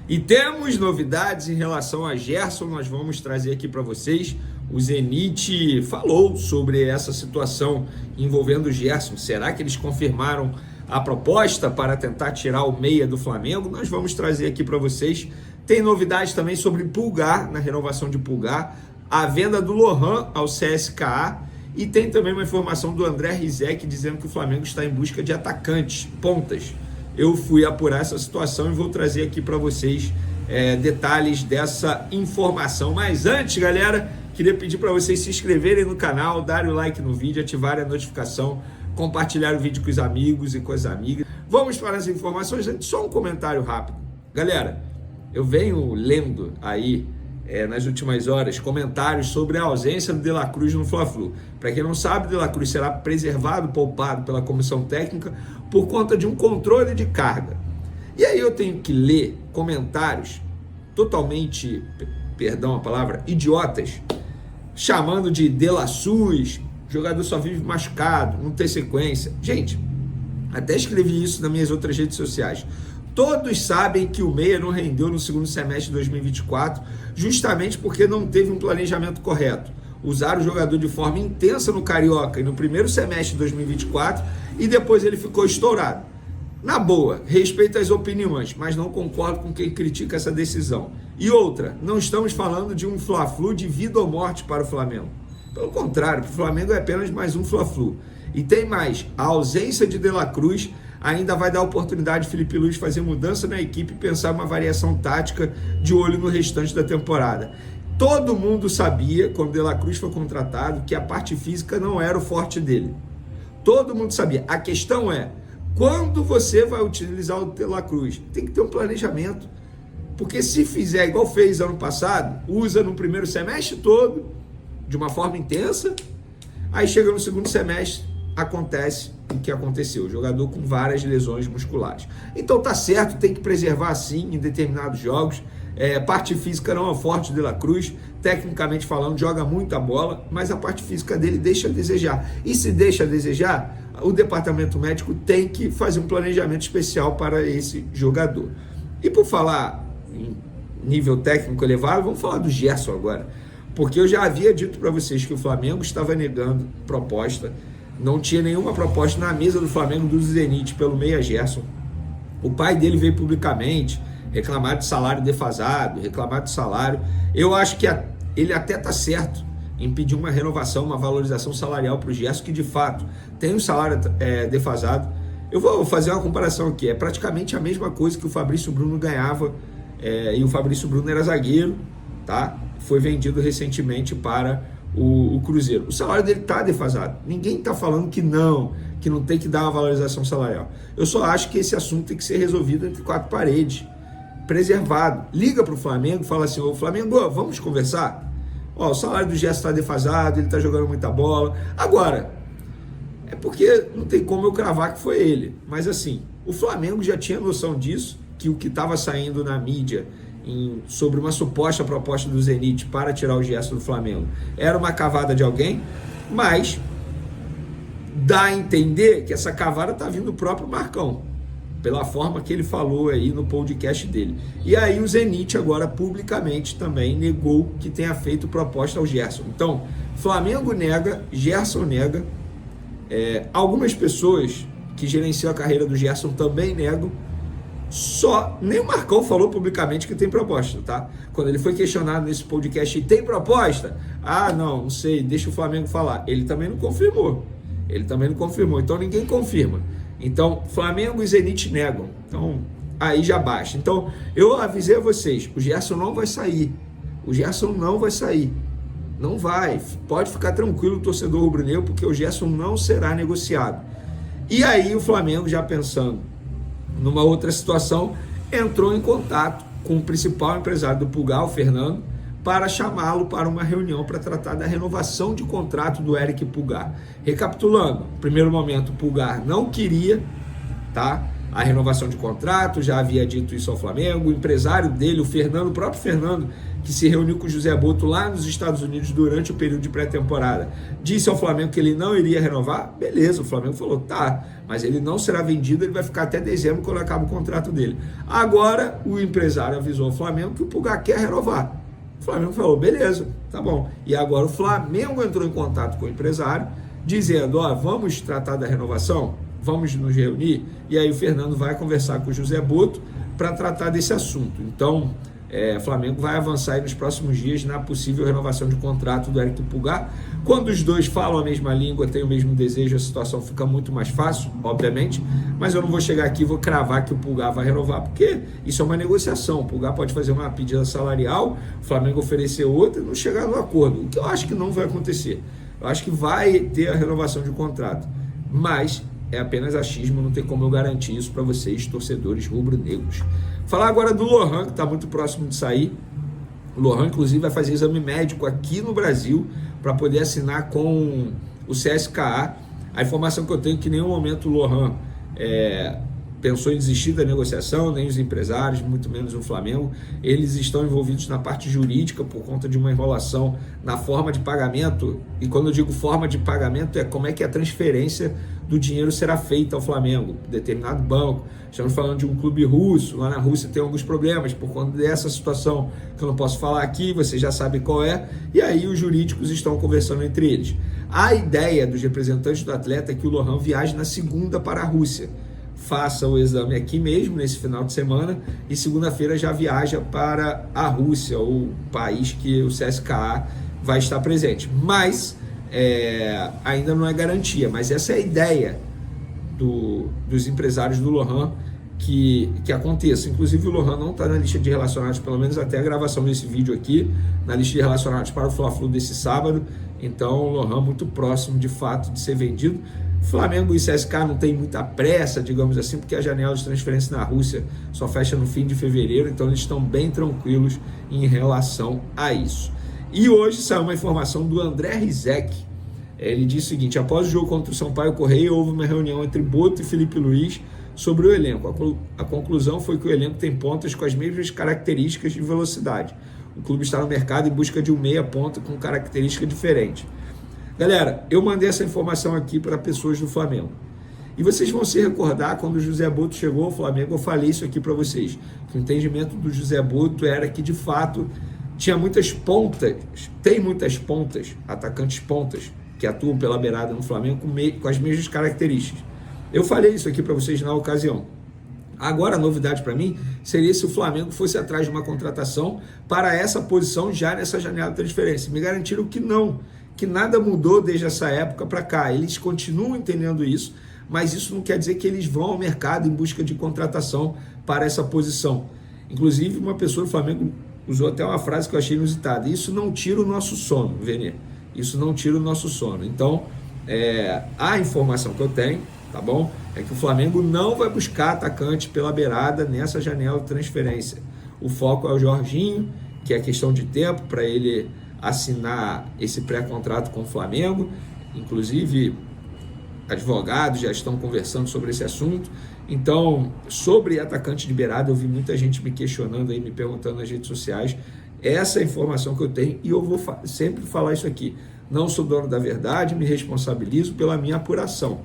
E temos novidades em relação a Gerson, nós vamos trazer aqui para vocês. O Zenit falou sobre essa situação envolvendo o Gerson. Será que eles confirmaram a proposta para tentar tirar o meia do Flamengo? Nós vamos trazer aqui para vocês. Tem novidades também sobre Pulgar, na renovação de Pulgar, a venda do Lohan ao CSKA, e tem também uma informação do André Rizek dizendo que o Flamengo está em busca de atacantes, pontas. Eu fui apurar essa situação e vou trazer aqui para vocês detalhes dessa informação. Mas antes, galera, queria pedir para vocês se inscreverem no canal, darem o like no vídeo, ativarem a notificação, compartilhar o vídeo com os amigos e com as amigas. Vamos para as informações. Antes, só um comentário rápido. Galera, eu venho lendo aí nas últimas horas comentários sobre a ausência do De La Cruz no Fla-Flu. Para quem não sabe, De La Cruz será preservado, poupado pela comissão técnica por conta de um controle de carga. E aí eu tenho que ler comentários totalmente, perdão a palavra, idiotas, chamando de La Sus, jogador só vive machucado, não tem sequência. Gente, até escrevi isso nas minhas outras redes sociais. Todos sabem que o meia não rendeu no segundo semestre de 2024, justamente porque não teve um planejamento correto. Usaram o jogador de forma intensa no Carioca e no primeiro semestre de 2024 e depois ele ficou estourado. Na boa, respeito às opiniões, mas não concordo com quem critica essa decisão. E outra, não estamos falando de um Fla-Flu de vida ou morte para o Flamengo. Pelo contrário, para o Flamengo é apenas mais um Fla-Flu. E tem mais, a ausência de De La Cruz ainda vai dar oportunidade de Felipe Luiz fazer mudança na equipe e pensar uma variação tática de olho no restante da temporada. Todo mundo sabia, quando De La Cruz foi contratado, que a parte física não era o forte dele. Todo mundo sabia. A questão é, quando você vai utilizar o De La Cruz? Tem que ter um planejamento. Porque se fizer igual fez ano passado, usa no primeiro semestre todo, de uma forma intensa, aí chega no segundo semestre, acontece o que aconteceu, o jogador com várias lesões musculares. Então tá certo, tem que preservar sim em determinados jogos. Parte física não é forte de La Cruz, tecnicamente falando, joga muita bola, mas a parte física dele deixa a desejar. E se deixa a desejar, o departamento médico tem que fazer um planejamento especial para esse jogador. E por falar em nível técnico elevado, vamos falar do Gerson agora. Porque eu já havia dito para vocês que o Flamengo estava negando proposta. Não tinha nenhuma proposta na mesa do Flamengo do Zenit pelo meia Gerson. O pai dele veio publicamente reclamar de salário defasado, reclamar de salário. Eu acho que ele até está certo em pedir uma renovação, uma valorização salarial para o Gerson, que de fato tem um salário defasado. Eu vou fazer uma comparação aqui. É praticamente a mesma coisa que o Fabrício Bruno ganhava, e o Fabrício Bruno era zagueiro, tá? Foi vendido recentemente para o Cruzeiro. O salário dele está defasado. Ninguém está falando que não tem que dar uma valorização salarial. Eu só acho que esse assunto tem que ser resolvido entre quatro paredes, preservado. Liga para o Flamengo, fala assim: ô Flamengo, vamos conversar? O salário do Gerson está defasado, ele está jogando muita bola. Agora, é porque não tem como eu cravar que foi ele. Mas assim, o Flamengo já tinha noção disso, que o que estava saindo na mídia sobre uma suposta proposta do Zenit para tirar o Gerson do Flamengo era uma cavada de alguém, mas dá a entender que essa cavada está vindo do próprio Marcão, pela forma que ele falou aí no podcast dele. E aí o Zenit agora publicamente também negou que tenha feito proposta ao Gerson. Então, Flamengo nega, Gerson nega, algumas pessoas que gerenciam a carreira do Gerson também negam. Só nem o Marcão falou publicamente que tem proposta, tá? Quando ele foi questionado nesse podcast, tem proposta? Ah, não sei, deixa o Flamengo falar. Ele também não confirmou. Então ninguém confirma. Então Flamengo e Zenit negam. Então aí já baixa. Então eu avisei a vocês, o Gerson não vai sair. Não vai. Pode ficar tranquilo, torcedor rubro-negro, porque o Gerson não será negociado. E aí o Flamengo, já pensando numa outra situação, entrou em contato com o principal empresário do Pulgar, o Fernando, para chamá-lo para uma reunião para tratar da renovação de contrato do Eric Pulgar. Recapitulando, no primeiro momento o Pulgar não queria, tá? a renovação de contrato, já havia dito isso ao Flamengo. O empresário dele, o próprio Fernando, que se reuniu com o José Botto lá nos Estados Unidos durante o período de pré-temporada, disse ao Flamengo que ele não iria renovar. Beleza, o Flamengo falou, tá, mas ele não será vendido, ele vai ficar até dezembro, quando acaba o contrato dele. Agora, o empresário avisou ao Flamengo que o Pulgar quer renovar. O Flamengo falou, beleza, tá bom. E agora o Flamengo entrou em contato com o empresário, dizendo, vamos tratar da renovação? Vamos nos reunir? E aí o Fernando vai conversar com o José Botto para tratar desse assunto. Então, o Flamengo vai avançar aí nos próximos dias na possível renovação de contrato do Éric Pulgar. Quando os dois falam a mesma língua, têm o mesmo desejo, a situação fica muito mais fácil, obviamente, mas eu não vou chegar aqui e vou cravar que o Pulgar vai renovar, porque isso é uma negociação. O Pulgar pode fazer uma pedida salarial, o Flamengo oferecer outra e não chegar no acordo, o que eu acho que não vai acontecer. Eu acho que vai ter a renovação de contrato, mas é apenas achismo, não tem como eu garantir isso para vocês, torcedores rubro-negros. Falar agora do Lohan, que está muito próximo de sair. O Lohan, inclusive, vai fazer exame médico aqui no Brasil para poder assinar com o CSKA. A informação que eu tenho é que em nenhum momento o Lohan pensou em desistir da negociação, nem os empresários, muito menos o Flamengo. Eles estão envolvidos na parte jurídica por conta de uma enrolação na forma de pagamento. E quando eu digo forma de pagamento, é como é que a transferência do dinheiro será feita ao Flamengo, determinado banco. Estamos falando de um clube russo, lá na Rússia tem alguns problemas por conta dessa situação que eu não posso falar aqui, você já sabe qual é, e aí os jurídicos estão conversando entre eles. A ideia dos representantes do atleta é que o Lohan viaje na segunda para a Rússia, faça o exame aqui mesmo, nesse final de semana, e segunda-feira já viaja para a Rússia, o país que o CSKA vai estar presente. Mas ainda não é garantia, mas essa é a ideia dos empresários do Lohan que aconteça. Inclusive o Lohan não está na lista de relacionados, pelo menos até a gravação desse vídeo aqui, na lista de relacionados para o Fla-Flu desse sábado. Então o Lohan muito próximo de fato de ser vendido. Flamengo e CSKA não tem muita pressa, digamos assim, porque a janela de transferência na Rússia só fecha no fim de fevereiro, então eles estão bem tranquilos em relação a isso. E hoje saiu uma informação do André Rizek. Ele diz o seguinte: após o jogo contra o Sampaio Corrêa, houve uma reunião entre Botto e Felipe Luiz sobre o elenco. A conclusão foi que o elenco tem pontas com as mesmas características de velocidade. O clube está no mercado em busca de um meia ponta com característica diferente. Galera, eu mandei essa informação aqui para pessoas do Flamengo. E vocês vão se recordar, quando o José Botto chegou ao Flamengo, eu falei isso aqui para vocês. Que o entendimento do José Botto era que, de fato, tinha muitas pontas, tem muitas pontas, atacantes pontas, que atuam pela beirada no Flamengo com as mesmas características. Eu falei isso aqui para vocês na ocasião. Agora a novidade para mim seria se o Flamengo fosse atrás de uma contratação para essa posição já nessa janela de transferência. Me garantiram que não, que nada mudou desde essa época para cá. Eles continuam entendendo isso, mas isso não quer dizer que eles vão ao mercado em busca de contratação para essa posição. Inclusive, uma pessoa do Flamengo usou até uma frase que eu achei inusitada: isso não tira o nosso sono, Vene. Isso não tira o nosso sono. Então, a informação que eu tenho, tá bom, é que o Flamengo não vai buscar atacante pela beirada nessa janela de transferência. O foco é o Jorginho, que é questão de tempo para ele assinar esse pré-contrato com o Flamengo. Inclusive, advogados já estão conversando sobre esse assunto. Então, sobre atacante de beirada, eu vi muita gente me questionando aí, me perguntando nas redes sociais. Essa é a informação que eu tenho e eu vou sempre falar isso aqui. Não sou dono da verdade, me responsabilizo pela minha apuração.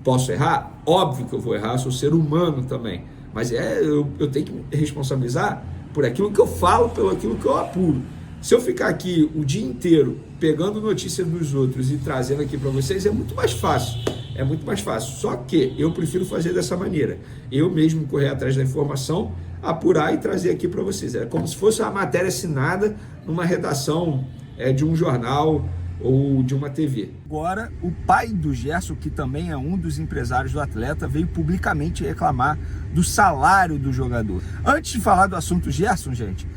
Posso errar? Óbvio que eu vou errar, sou ser humano também. Mas eu tenho que me responsabilizar por aquilo que eu falo, pelo aquilo que eu apuro. Se eu ficar aqui o dia inteiro pegando notícias dos outros e trazendo aqui para vocês, é muito mais fácil. É muito mais fácil. Só que eu prefiro fazer dessa maneira. Eu mesmo correr atrás da informação, apurar e trazer aqui para vocês. É como se fosse uma matéria assinada numa redação de um jornal ou de uma TV. Agora, o pai do Gerson, que também é um dos empresários do atleta, veio publicamente reclamar do salário do jogador. Antes de falar do assunto Gerson, gente,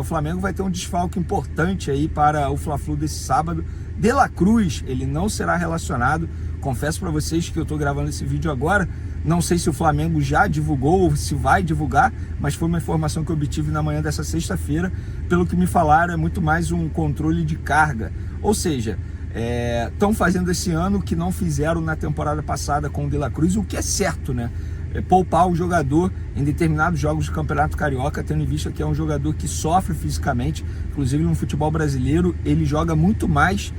o Flamengo vai ter um desfalque importante aí para o Fla-Flu desse sábado. De La Cruz, ele não será relacionado. Confesso para vocês que eu estou gravando esse vídeo agora. Não sei se o Flamengo já divulgou ou se vai divulgar, mas foi uma informação que eu obtive na manhã dessa sexta-feira. Pelo que me falaram, é muito mais um controle de carga. Ou seja, estão fazendo esse ano o que não fizeram na temporada passada com o De La Cruz, o que é certo, né? poupar o jogador em determinados jogos do Campeonato Carioca, tendo em vista que é um jogador que sofre fisicamente. Inclusive no futebol brasileiro ele joga muito mais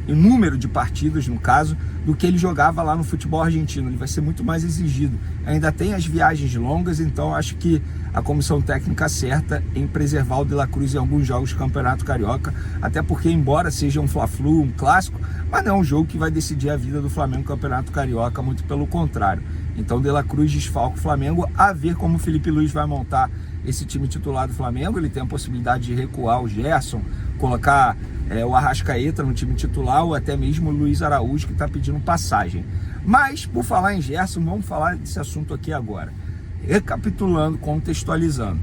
em número de partidas, no caso, do que ele jogava lá no futebol argentino. Ele vai ser muito mais exigido. Ainda tem as viagens longas, então acho que a comissão técnica acerta em preservar o De La Cruz em alguns jogos do Campeonato Carioca, até porque, embora seja um Fla-Flu, um clássico, mas não é um jogo que vai decidir a vida do Flamengo no Campeonato Carioca, muito pelo contrário. Então De La Cruz desfalca o Flamengo, a ver como o Felipe Luiz vai montar esse time titular do Flamengo. Ele tem a possibilidade de recuar o Gerson, colocar o Arrascaeta no time titular, ou até mesmo o Luiz Araújo, que está pedindo passagem. Mas, por falar em Gerson, vamos falar desse assunto aqui agora. Recapitulando, contextualizando.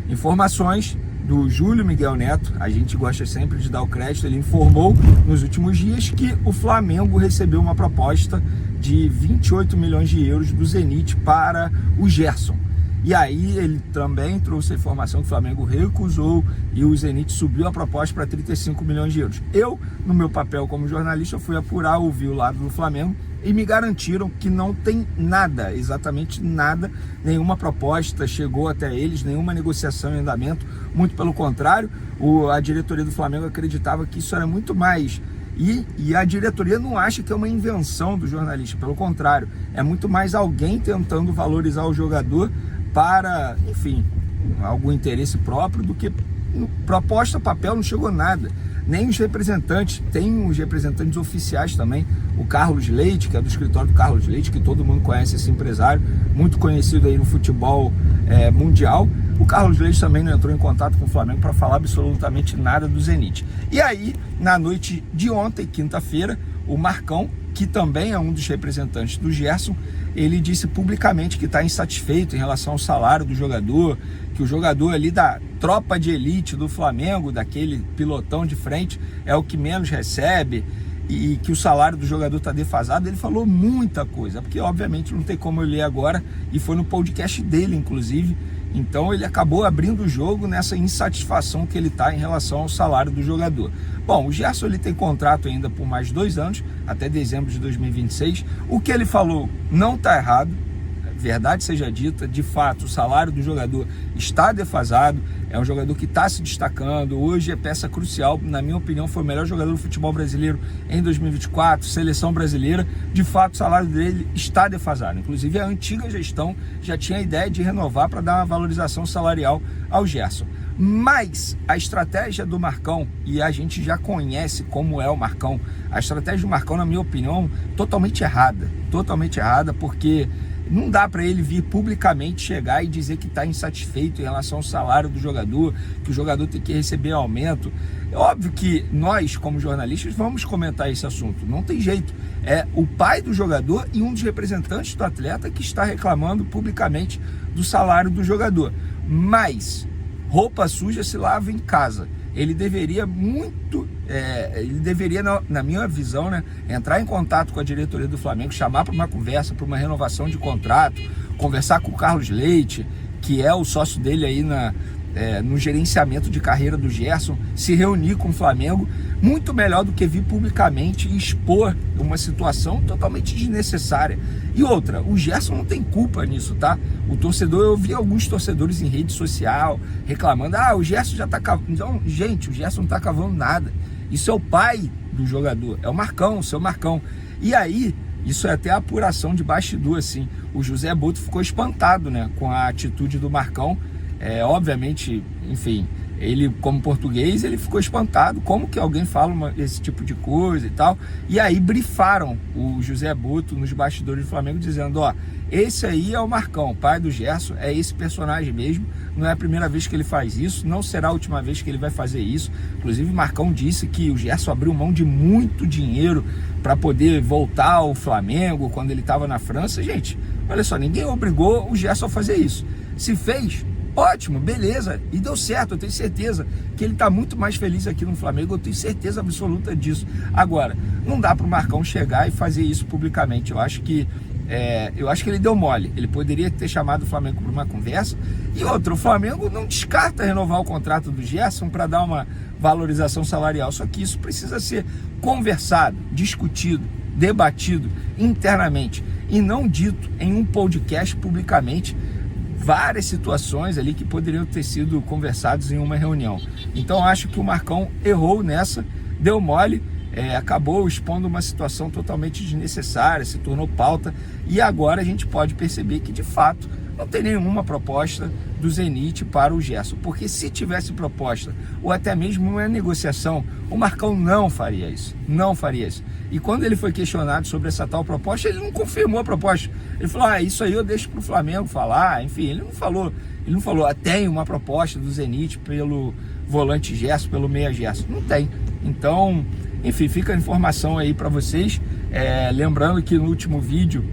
Informações do Júlio Miguel Neto, a gente gosta sempre de dar o crédito, ele informou nos últimos dias que o Flamengo recebeu uma proposta de 28 milhões de euros do Zenit para o Gerson. E aí ele também trouxe a informação que o Flamengo recusou e o Zenit subiu a proposta para 35 milhões de euros. Eu, no meu papel como jornalista, fui apurar, ouvir o lado do Flamengo e me garantiram que não tem nada, exatamente nada, nenhuma proposta chegou até eles, nenhuma negociação em andamento, muito pelo contrário, a diretoria do Flamengo acreditava que isso era muito mais. E a diretoria não acha que é uma invenção do jornalista, pelo contrário, é muito mais alguém tentando valorizar o jogador para, enfim, algum interesse próprio, do que proposta, papel, não chegou nada. Nem os representantes, tem os representantes oficiais também, o Carlos Leite, que é do escritório do Carlos Leite, que todo mundo conhece esse empresário, muito conhecido aí no futebol mundial. O Carlos Leite também não entrou em contato com o Flamengo para falar absolutamente nada do Zenit. E aí, na noite de ontem, quinta-feira, o Marcão, que também é um dos representantes do Gerson, ele disse publicamente que está insatisfeito em relação ao salário do jogador, que o jogador ali da tropa de elite do Flamengo, daquele pilotão de frente, é o que menos recebe, e que o salário do jogador está defasado. Ele falou muita coisa, porque obviamente não tem como eu ler agora, e foi no podcast dele, inclusive. Então ele acabou abrindo o jogo nessa insatisfação que ele está em relação ao salário do jogador. Bom, o Gerson ele tem contrato ainda por mais 2 anos, até dezembro de 2026. O que ele falou não está errado, verdade seja dita, de fato o salário do jogador está defasado, é um jogador que está se destacando, hoje é peça crucial, na minha opinião foi o melhor jogador do futebol brasileiro em 2024, seleção brasileira. De fato o salário dele está defasado, inclusive a antiga gestão já tinha a ideia de renovar para dar uma valorização salarial ao Gerson. Mas a estratégia do Marcão, e a gente já conhece como é o Marcão, a estratégia do Marcão, na minha opinião, totalmente errada, porque não dá para ele vir publicamente chegar e dizer que está insatisfeito em relação ao salário do jogador, que o jogador tem que receber aumento. É óbvio que nós, como jornalistas, vamos comentar esse assunto, não tem jeito. É o pai do jogador e um dos representantes do atleta que está reclamando publicamente do salário do jogador. Mas roupa suja se lava em casa. Ele deveria na minha visão, né, entrar em contato com a diretoria do Flamengo, chamar para uma conversa, para uma renovação de contrato, conversar com o Carlos Leite, que é o sócio dele aí no gerenciamento de carreira do Gerson, se reunir com o Flamengo, muito melhor do que vir publicamente e expor uma situação totalmente desnecessária. E outra, o Gerson não tem culpa nisso, tá? O torcedor, eu vi alguns torcedores em rede social reclamando, o Gerson já tá cavando. Então, gente, o Gerson não tá cavando nada. Isso é o pai do jogador, é o Marcão, o seu Marcão. E aí, isso é até a apuração de bastidor, assim. O José Boto ficou espantado, né, com a atitude do Marcão. Obviamente, enfim, ele como português, ele ficou espantado, como que alguém fala esse tipo de coisa e tal. E aí brifaram o José Boto nos bastidores do Flamengo, dizendo, esse aí é o Marcão, pai do Gerson, é esse personagem mesmo, não é a primeira vez que ele faz isso, não será a última vez que ele vai fazer isso. Inclusive o Marcão disse que o Gerson abriu mão de muito dinheiro para poder voltar ao Flamengo quando ele estava na França. Gente, olha só, ninguém obrigou o Gerson a fazer isso. Se fez, ótimo, beleza, e deu certo. Eu tenho certeza que ele está muito mais feliz aqui no Flamengo, eu tenho certeza absoluta disso. Agora, não dá para o Marcão chegar e fazer isso publicamente. Eu acho que ele deu mole. Ele poderia ter chamado o Flamengo para uma conversa. E outra, o Flamengo não descarta renovar o contrato do Gerson para dar uma valorização salarial, só que isso precisa ser conversado, discutido, debatido internamente. e não dito em um podcast publicamente várias situações ali que poderiam ter sido conversadas em uma reunião. Então acho que o Marcão errou nessa, deu mole, acabou expondo uma situação totalmente desnecessária, se tornou pauta, e agora a gente pode perceber que de fato não tem nenhuma proposta do Zenit para o Gerson, porque se tivesse proposta, ou até mesmo uma negociação, o Marcão não faria isso, E quando ele foi questionado sobre essa tal proposta, ele não confirmou a proposta. Ele falou, isso aí eu deixo para o Flamengo falar, enfim, ele não falou, tem uma proposta do Zenit pelo volante Gerson, pelo meia Gerson, não tem. Então, enfim, fica a informação aí para vocês, lembrando que no último vídeo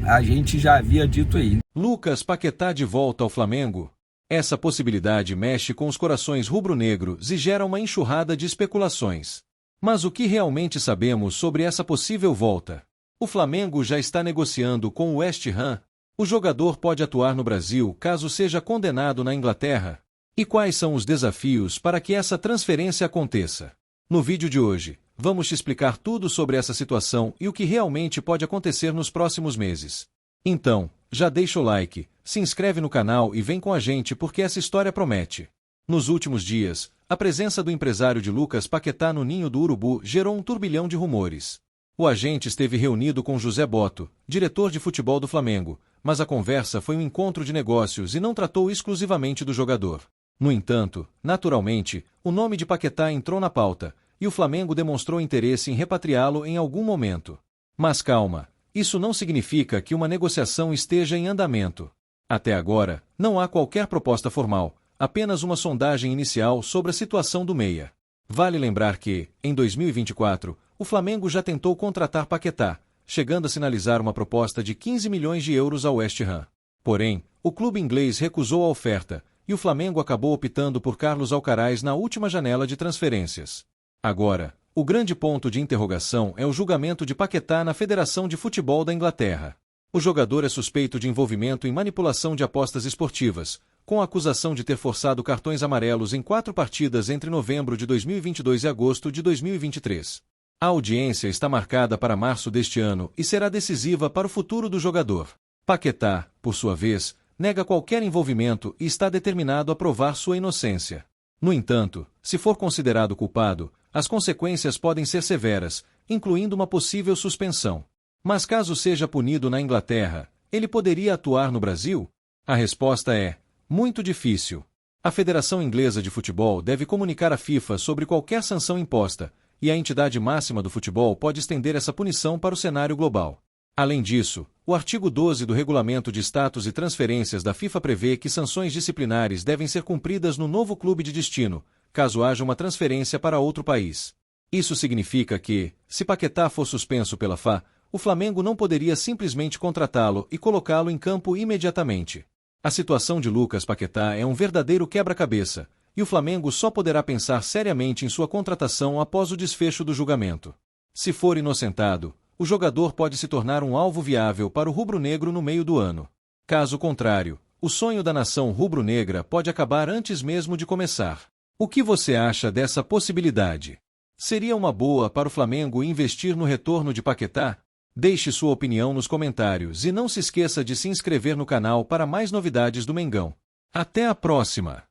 a gente já havia dito aí. Lucas Paquetá de volta ao Flamengo? Essa possibilidade mexe com os corações rubro-negros e gera uma enxurrada de especulações. Mas o que realmente sabemos sobre essa possível volta? O Flamengo já está negociando com o West Ham? O jogador pode atuar no Brasil caso seja condenado na Inglaterra? E quais são os desafios para que essa transferência aconteça? No vídeo de hoje, vamos te explicar tudo sobre essa situação e o que realmente pode acontecer nos próximos meses. Então, já deixa o like, se inscreve no canal e vem com a gente porque essa história promete. Nos últimos dias, a presença do empresário de Lucas Paquetá no Ninho do Urubu gerou um turbilhão de rumores. O agente esteve reunido com José Botto, diretor de futebol do Flamengo, mas a conversa foi um encontro de negócios e não tratou exclusivamente do jogador. No entanto, naturalmente, o nome de Paquetá entrou na pauta, e o Flamengo demonstrou interesse em repatriá-lo em algum momento. Mas calma, isso não significa que uma negociação esteja em andamento. Até agora, não há qualquer proposta formal, apenas uma sondagem inicial sobre a situação do meia. Vale lembrar que, em 2024, o Flamengo já tentou contratar Paquetá, chegando a sinalizar uma proposta de 15 milhões de euros ao West Ham. Porém, o clube inglês recusou a oferta, e o Flamengo acabou optando por Carlos Alcaraz na última janela de transferências. Agora, o grande ponto de interrogação é o julgamento de Paquetá na Federação de Futebol da Inglaterra. O jogador é suspeito de envolvimento em manipulação de apostas esportivas, com a acusação de ter forçado cartões amarelos em 4 partidas entre novembro de 2022 e agosto de 2023. A audiência está marcada para março deste ano e será decisiva para o futuro do jogador. Paquetá, por sua vez, nega qualquer envolvimento e está determinado a provar sua inocência. No entanto, se for considerado culpado, as consequências podem ser severas, incluindo uma possível suspensão. Mas caso seja punido na Inglaterra, ele poderia atuar no Brasil? A resposta é: muito difícil. A Federação Inglesa de Futebol deve comunicar à FIFA sobre qualquer sanção imposta, e a entidade máxima do futebol pode estender essa punição para o cenário global. Além disso, o artigo 12 do Regulamento de Status e Transferências da FIFA prevê que sanções disciplinares devem ser cumpridas no novo clube de destino, caso haja uma transferência para outro país. Isso significa que, se Paquetá for suspenso pela FA, o Flamengo não poderia simplesmente contratá-lo e colocá-lo em campo imediatamente. A situação de Lucas Paquetá é um verdadeiro quebra-cabeça, e o Flamengo só poderá pensar seriamente em sua contratação após o desfecho do julgamento. Se for inocentado, o jogador pode se tornar um alvo viável para o rubro-negro no meio do ano. Caso contrário, o sonho da nação rubro-negra pode acabar antes mesmo de começar. O que você acha dessa possibilidade? Seria uma boa para o Flamengo investir no retorno de Paquetá? Deixe sua opinião nos comentários e não se esqueça de se inscrever no canal para mais novidades do Mengão. Até a próxima!